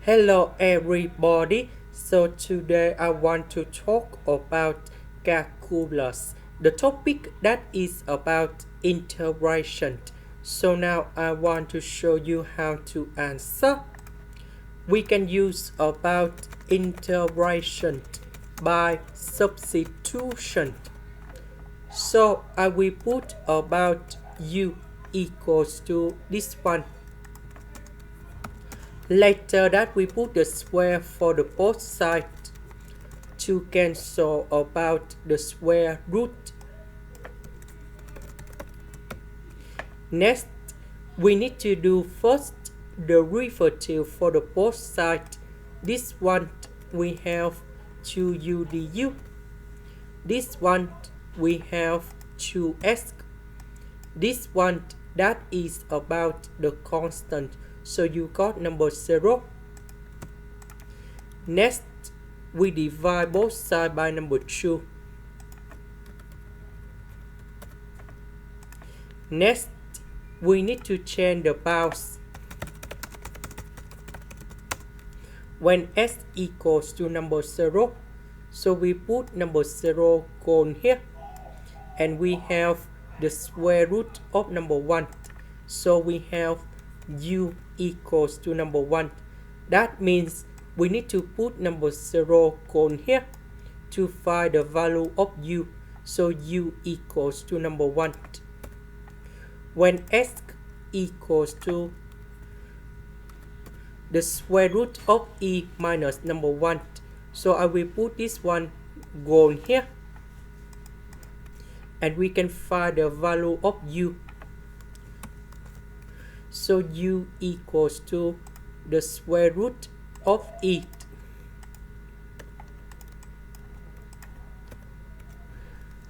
Hello everybody. So today I want to talk about calculus. The topic that is about integration. So now I want to show you how to answer. We can use about integration by substitution. So I will put about u equals to this one. Later that we put the square for the both sides to cancel about the square root. Next, we need to do first the derivative for the both sides. This one we have 2u du. This one we have 2x. This one that is about the constant. So you got number 0. Next, we divide both sides by number 2. Next, we need to change the bounds. When s equals to number 0, so we put number 0 gone here. And we have the square root of number 1. So we have u equals to number 1. That means we need to put number 0 gone here to find the value of u. So u equals to number 1. When s equals to the square root of e minus number 1. So I will put this one gone here. And we can find the value of u. So u equals to the square root of e.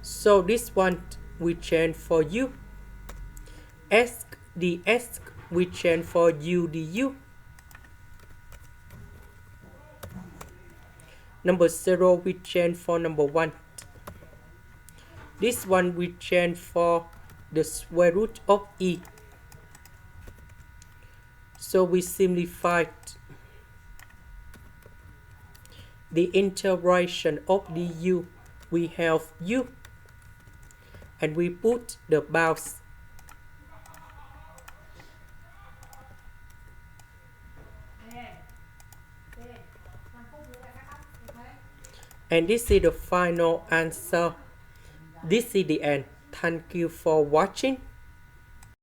So this one we change for u. S ds we change for u du. Number 0 we change for number 1. This one we change for the square root of e. So we simplify the integration of du. We have u. And we put the bounds. And this is the final answer. This is the end. Thank you for watching.